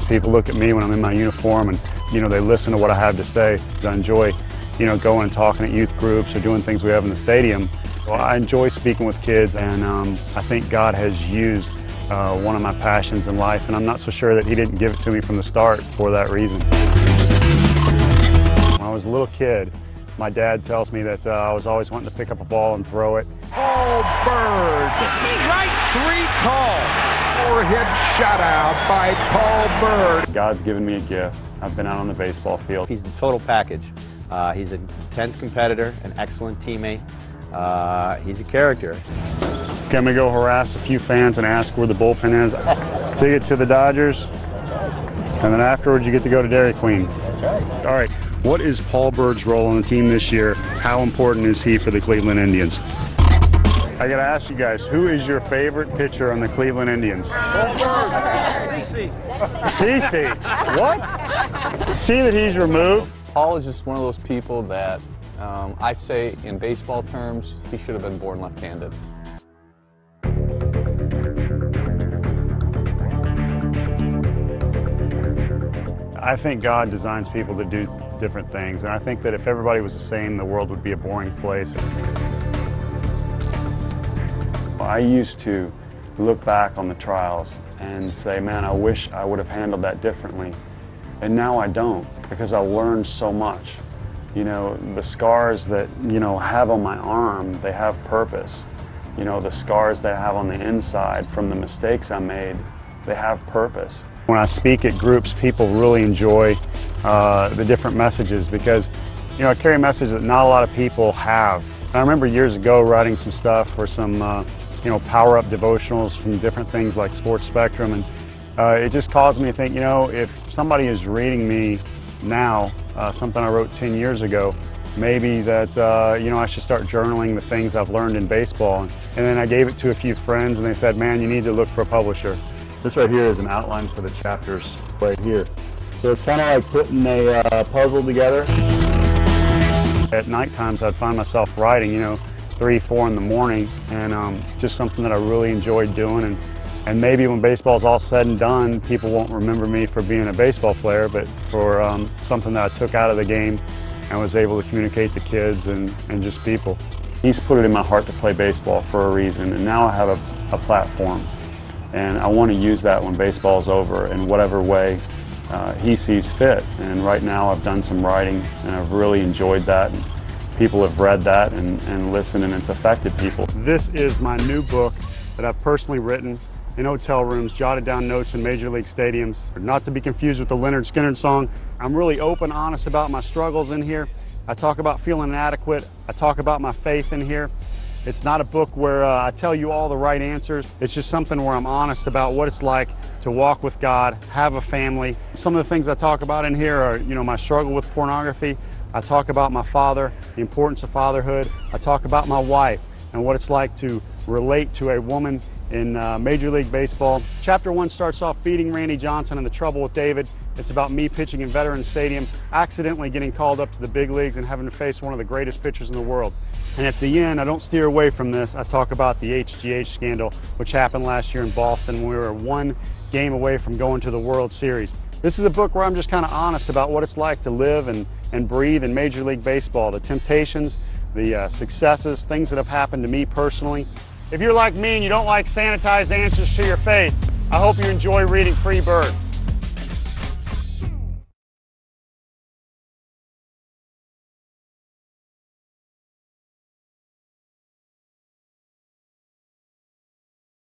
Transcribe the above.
People look at me when I'm in my uniform and, they listen to what I have to say. I enjoy, going and talking at youth groups or doing things we have in the stadium. Well, I enjoy speaking with kids, and I think God has used one of my passions in life, and I'm not so sure that He didn't give it to me from the start for that reason. When I was a little kid, my dad tells me that I was always wanting to pick up a ball and throw it. Byrd. Strike 3 call. 4-hit shutout by Paul Byrd. God's given me a gift. I've been out on the baseball field. He's the total package. He's an intense competitor, an excellent teammate. He's a character. Can we go harass a few fans and ask where the bullpen is? Take it to the Dodgers, and then afterwards you get to go to Dairy Queen. That's right. All right, what is Paul Byrd's role on the team this year? How important is he for the Cleveland Indians? I gotta ask you guys, who is your favorite pitcher on the Cleveland Indians? CC. What? See that he's removed? Paul is just one of those people that I say in baseball terms, he should have been born left-handed. I think God designs people to do different things, and I think that if everybody was the same, the world would be a boring place. I used to look back on the trials and say, man, I wish I would have handled that differently. And now I don't, because I learned so much. The scars that, have on my arm, they have purpose. The scars that I have on the inside from the mistakes I made, they have purpose. When I speak at groups, people really enjoy the different messages because, I carry a message that not a lot of people have. I remember years ago writing some stuff for some, power-up devotionals from different things like Sports Spectrum, and it just caused me to think, if somebody is reading me now, something I wrote 10 years ago, maybe that, I should start journaling the things I've learned in baseball. And then I gave it to a few friends, and they said, man, you need to look for a publisher. This right here is an outline for the chapters right here. So it's kind of like putting a puzzle together. At night times, I'd find myself writing, 3, 4 in the morning, and just something that I really enjoyed doing. And maybe when baseball's all said and done, people won't remember me for being a baseball player, but for something that I took out of the game and was able to communicate to kids and just people. He's put it in my heart to play baseball for a reason, and now I have a platform. And I want to use that when baseball's over in whatever way he sees fit. And right now I've done some writing, and I've really enjoyed that. And people have read that and listened, and it's affected people. This is my new book that I've personally written in hotel rooms, jotted down notes in major league stadiums. Not to be confused with the Leonard Skinner song. I'm really open, honest about my struggles in here. I talk about feeling inadequate. I talk about my faith in here. It's not a book where I tell you all the right answers. It's just something where I'm honest about what it's like to walk with God, have a family. Some of the things I talk about in here are, my struggle with pornography. I talk about my father, the importance of fatherhood. I talk about my wife and what it's like to relate to a woman in Major League Baseball. Chapter 1 starts off beating Randy Johnson and the trouble with David. It's about me pitching in Veterans Stadium, accidentally getting called up to the big leagues and having to face one of the greatest pitchers in the world. And at the end, I don't steer away from this. I talk about the HGH scandal, which happened last year in Boston when we were 1 game away from going to the World Series. This is a book where I'm just kind of honest about what it's like to live and breathe in Major League Baseball, the temptations, the successes, things that have happened to me personally. If you're like me and you don't like sanitized answers to your faith, I hope you enjoy reading Free Byrd.